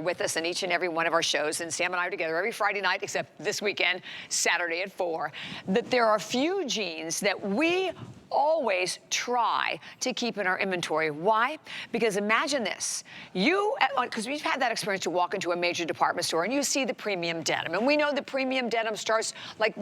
with us in each and every one of our shows, and Sam and I are together every Friday night except this weekend, Saturday at 4, that there are a few jeans that we always try to keep in our inventory. Why? Because imagine this. Because we've had that experience to walk into a major department store and you see the premium denim. And we know the premium denim starts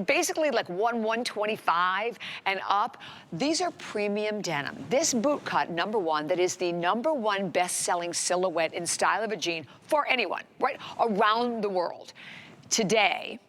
basically like $125 and up. These are premium denim. This boot cut, number one, that is the #1 best-selling silhouette in style of a jean for anyone, right? Around the world. Today,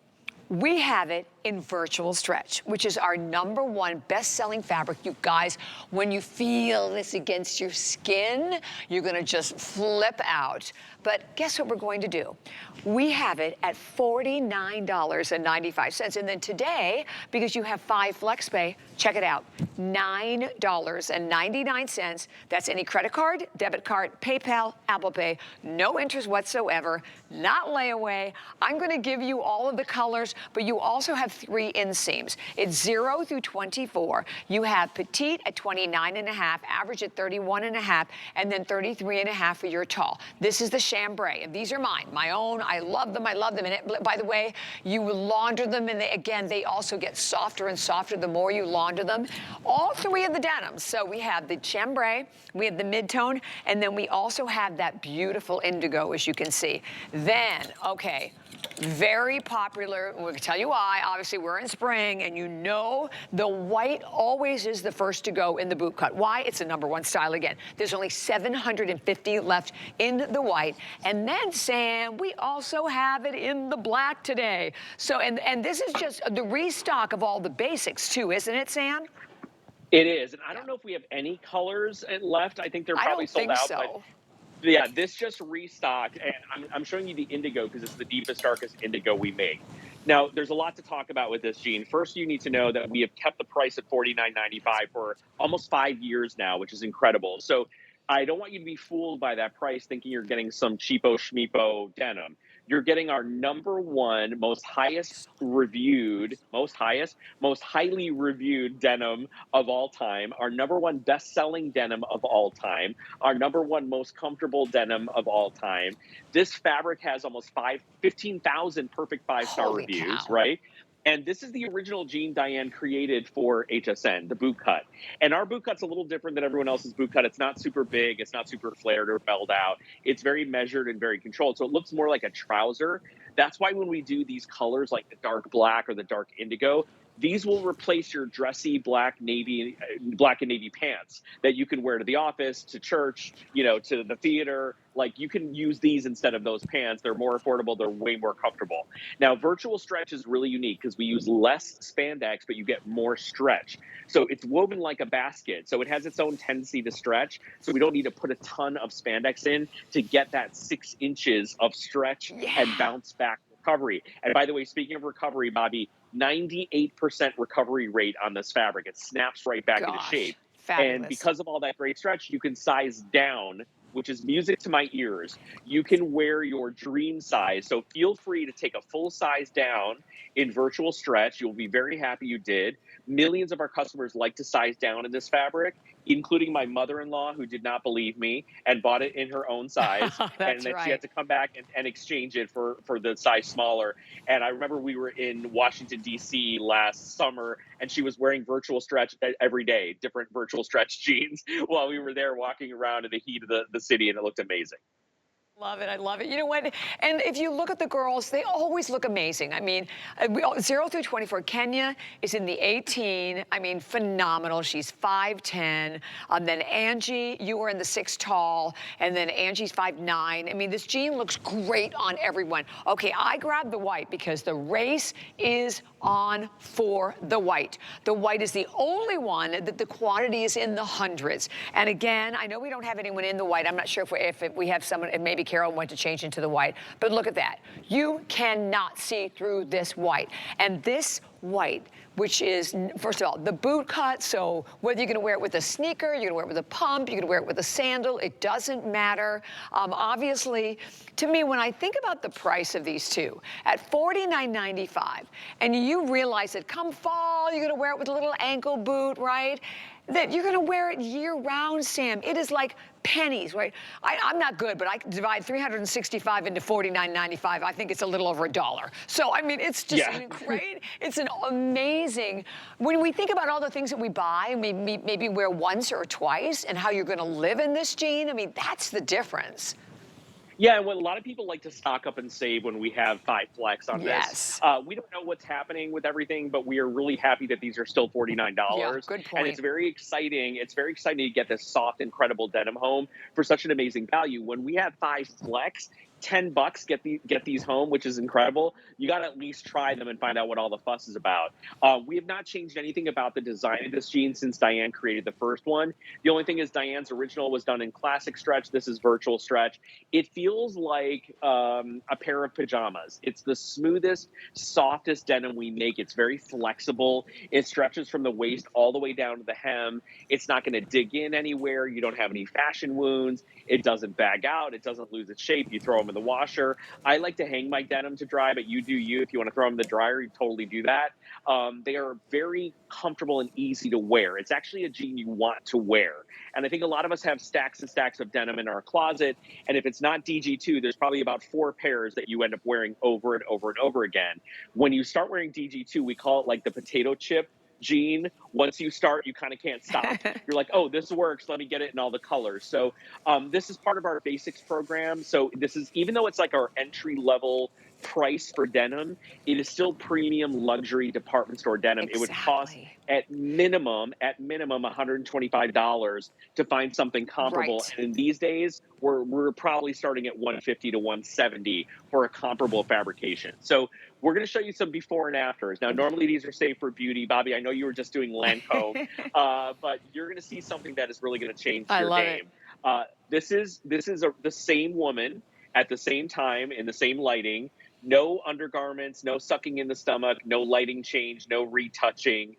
we have it in virtual stretch, which is our #1 best-selling fabric. You guys, when you feel this against your skin, you're gonna just flip out. But guess what we're going to do? We have it at $49.95. And then today, because you have 5 flex pay, check it out, $9.99. That's any credit card, debit card, PayPal, Apple Pay, no interest whatsoever, not layaway. I'm gonna give you all of the colors, but you also have 3 inseams. It's 0 through 24. You have petite at 29.5, average at 31.5, and then 33.5 for your tall. This is the chambray, and these are mine, my own. I love them, I love them. And by the way, you launder them, and they also get softer and softer the more you launder them. All 3 of the denims. So we have the chambray, we have the mid-tone, and then we also have that beautiful indigo, as you can see. Then, okay, very popular. We're gonna tell you why. Obviously, we're in spring, and you know the white always is the first to go in the boot cut. Why? It's a #1 style again. There's only 750 left in the white. And then, Sam, we also have it in the black today. So, and this is just the restock of all the basics, too, isn't it, Sam? It is. And I don't know if we have any colors left. I think they're probably sold out. So. But yeah, this just restocked, and I'm showing you the indigo because it's the deepest, darkest indigo we make. Now, there's a lot to talk about with this jean. First, you need to know that we have kept the price at $49.95 for almost 5 years now, which is incredible. So I don't want you to be fooled by that price thinking you're getting some cheapo schmeepo denim. You're getting our #1 most highly reviewed denim of all time, our #1 best-selling denim of all time, our #1 most comfortable denim of all time. This fabric has almost 15,000 perfect 5-star reviews, right? And this is the original jean Diane created for HSN, the boot cut. And our boot cut's a little different than everyone else's boot cut. It's not super big. It's not super flared or belled out. It's very measured and very controlled. So it looks more like a trouser. That's why when we do these colors like the dark black or the dark indigo, these will replace your dressy black and navy pants that you can wear to the office, to church, to the theater. Like, you can use these instead of those pants. They're more affordable. They're way more comfortable. Now, virtual stretch is really unique because we use less spandex, but you get more stretch. So it's woven like a basket. So it has its own tendency to stretch. So we don't need to put a ton of spandex in to get that 6 inches of stretch and bounce back recovery. And by the way, speaking of recovery, Bobby, 98% recovery rate on this fabric. It snaps right back into shape. Fabulous. And because of all that great stretch, you can size down, which is music to my ears. You can wear your dream size. So feel free to take a full size down in virtual stretch. You'll be very happy you did. Millions of our customers like to size down in this fabric, including my mother-in-law, who did not believe me and bought it in her own size. And then she had to come back and exchange it for the size smaller. And I remember we were in Washington, D.C. last summer, and she was wearing virtual stretch every day, different virtual stretch jeans, while we were there walking around in the heat of the city, and it looked amazing. Love it. I love it. You know what? And if you look at the girls, they always look amazing. I mean, 0 through 24. Kenya is in the 18. I mean, phenomenal. She's 5'10". Then Angie, you are in the 6 tall. And then Angie's 5'9". I mean, this jean looks great on everyone. Okay, I grabbed the white because the race is on for the white. The white is the only one that the quantity is in the hundreds. And again, I know we don't have anyone in the white. I'm not sure if we have someone, maybe Carol went to change into the white, but look at that. You cannot see through this white. And this white, which is, first of all, the boot cut, so whether you're gonna wear it with a sneaker, you're gonna wear it with a pump, you're gonna wear it with a sandal, it doesn't matter. Obviously, to me, when I think about the price of these two, at $49.95, and you realize that come fall, you're gonna wear it with a little ankle boot, right? that you're gonna wear it year round, Sam. It is like pennies, right? I'm not good, but I can divide 365 into 49.95. I think it's a little over $1. So, I mean, it's just Yeah. great. It's an amazing, when we think about all the things that we buy, and maybe wear once or twice, and how you're gonna live in this jean, I mean, that's the difference. Yeah, and what a lot of people like to stock up and save when we have 5 flex on this. Yes. We don't know what's happening with everything, but we are really happy that these are still Yeah, $49. good And it's point. very exciting. It's very exciting to get this soft, incredible denim home for such an amazing value. When we have 5 flex, $10 get these home, which is incredible. You got to at least try them and find out what all the fuss is about. We have not changed anything about the design of this jean since Diane created the first one. The only thing is Diane's original was done in classic stretch. This is virtual stretch. It feels like a pair of pajamas. It's the smoothest, softest denim we make. It's very flexible. It stretches from the waist all the way down to the hem. It's not going to dig in anywhere. You don't have any fashion wounds. It doesn't bag out. It doesn't lose its shape. You throw them in the washer. I like to hang my denim to dry, but you do you. If you want to throw them in the dryer, you totally do that. They are very comfortable and easy to wear. It's actually a jean you want to wear. And I think a lot of us have stacks and stacks of denim in our closet. And if it's not DG2, there's probably about 4 pairs that you end up wearing over and over and over again. When you start wearing DG2, we call it like the potato chip jean. Once you start, you kind of can't stop. You're like, oh, this works. Let me get it in all the colors. So this is part of our basics program. So this is, even though it's like our entry level price for denim, it is still premium luxury department store denim. It would cost Exactly. at minimum $125 to find something comparable. Right. And in these days, we're probably starting at 150 to 170 for a comparable fabrication. So we're going to show you some before and afters. Now, normally these are safe for beauty. Bobby, I know you were just doing Lancome, but you're going to see something that is really going to change I your love it. game. The same woman at the same time in the same lighting. No undergarments, no sucking in the stomach, no lighting change, no retouching.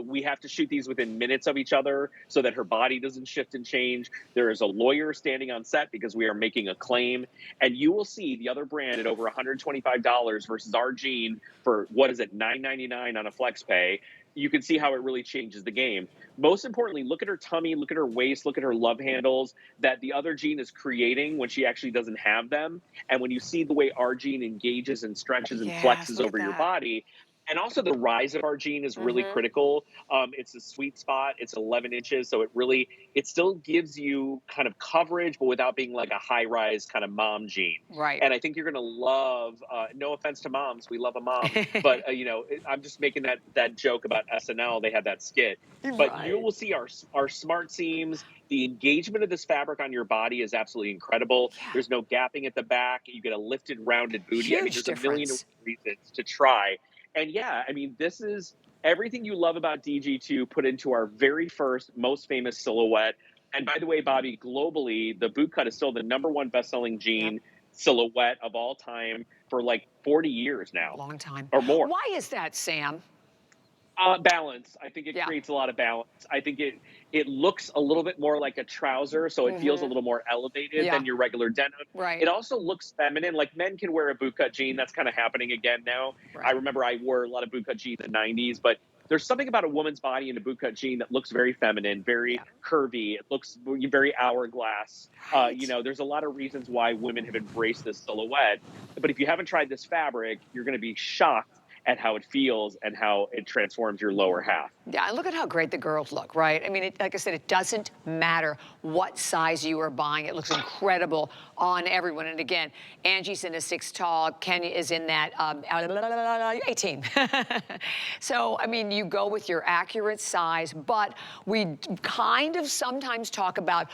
We have to shoot these within minutes of each other so that her body doesn't shift and change. There is a lawyer standing on set because we are making a claim. And you will see the other brand at over $125 versus our jean for, what is it, $9.99 on a flex pay. You can see how it really changes the game. Most importantly, look at her tummy, look at her waist, look at her love handles that the other jean is creating when she actually doesn't have them. And when you see the way our jean engages and stretches and Yes, flexes look at over your that. body, and also the rise of our jean is really critical. It's a sweet spot. It's 11 inches, so it still gives you kind of coverage, but without being like a high rise kind of mom jean. Right. And I think you're going to love. No offense to moms, we love a mom, but I'm just making that joke about SNL. They had that skit, but you Right. will see our smart seams. The engagement of this fabric on your body is absolutely incredible. Yeah. There's no gapping at the back. You get a lifted, rounded booty. I mean, Huge there's a million difference. reasons to try. And yeah, I mean, this is everything you love about DG2 put into our very first, most famous silhouette. And by the way, Bobby, globally, the bootcut is still the #1 best-selling Yep. jean silhouette of all time for like 40 years now Long time. or more. Why is that, Sam? Balance. I think it Yeah. creates a lot of balance. I think it looks a little bit more like a trouser, so it feels a little more elevated Yeah. than your regular denim. Right. It also looks feminine. Like men can wear a bootcut jean. That's kind of happening again now. I Right. remember I wore a lot of bootcut jeans in the '90s, but there's something about a woman's body in a bootcut jean that looks very feminine, very Yeah. curvy. It looks very hourglass. Right. There's a lot of reasons why women have embraced this silhouette. But if you haven't tried this fabric, you're going to be shocked at how it feels and how it transforms your lower half. Yeah, and look at how great the girls look, right? I mean, like I said, it doesn't matter what size you are buying. It looks incredible on everyone. And again, Angie's in a 6 tall. Kenya is in that 18. So, I mean, you go with your accurate size, but we kind of sometimes talk about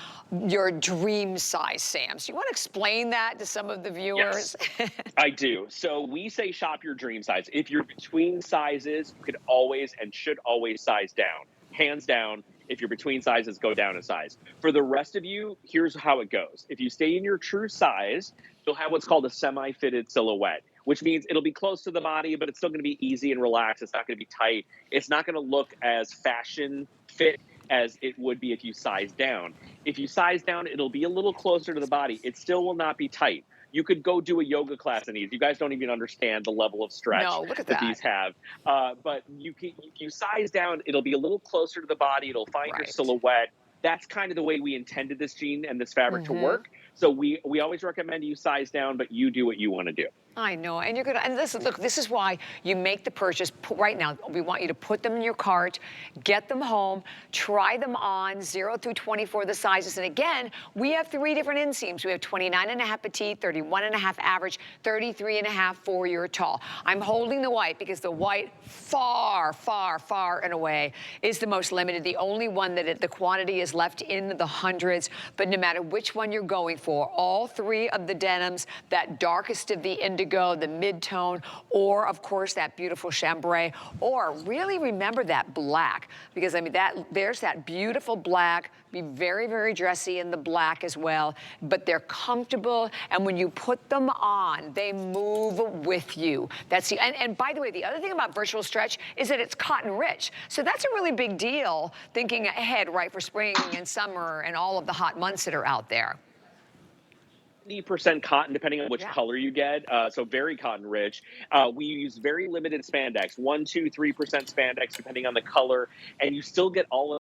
your dream size, Sam. So you want to explain that to some of the viewers? Yes, I do. So we say shop your dream size. If you're between sizes, you could always and should always size down. Hands down, if you're between sizes, go down a size. For the rest of you, here's how it goes. If you stay in your true size, you'll have what's called a semi-fitted silhouette, which means it'll be close to the body, but it's still going to be easy and relaxed. It's not going to be tight. It's not going to look as fashion fit as it would be if you size down. If you size down, it'll be a little closer to the body. It still will not be tight. You could go do a yoga class in these. You guys don't even understand the level of stretch No, look at that that. these have. But if you size down, it'll be a little closer to the body. It'll find your Right. silhouette. That's kind of the way we intended this jean and this fabric to work. So we always recommend you size down, but you do what you want to do. I know, and you're gonna, and listen, look, this is why you make the purchase right now. We want you to put them in your cart, get them home, try them on, 0 through 24, the sizes. And again, we have 3 different inseams. We have 29.5 petite, 31.5 average, 33.5 for your tall. I'm holding the white because the white far, far, far and away is the most limited, the only one that the quantity is left in the hundreds. But no matter which one you're going for, all 3 of the denims, that darkest of the indigo, the mid-tone, or of course that beautiful chambray, or really remember that black, because I mean there's that beautiful black. Be very, very dressy in the black as well, but they're comfortable, and when you put them on, they move with you. That's the, and by the way, the other thing about virtual stretch is that it's cotton rich. So that's a really big deal, thinking ahead, right, for spring and summer and all of the hot months that are out there. 90% cotton, depending on which Yeah. color you get. So very cotton rich. We use very limited spandex, 1, 2, 3% spandex, depending on the color, and you still get all of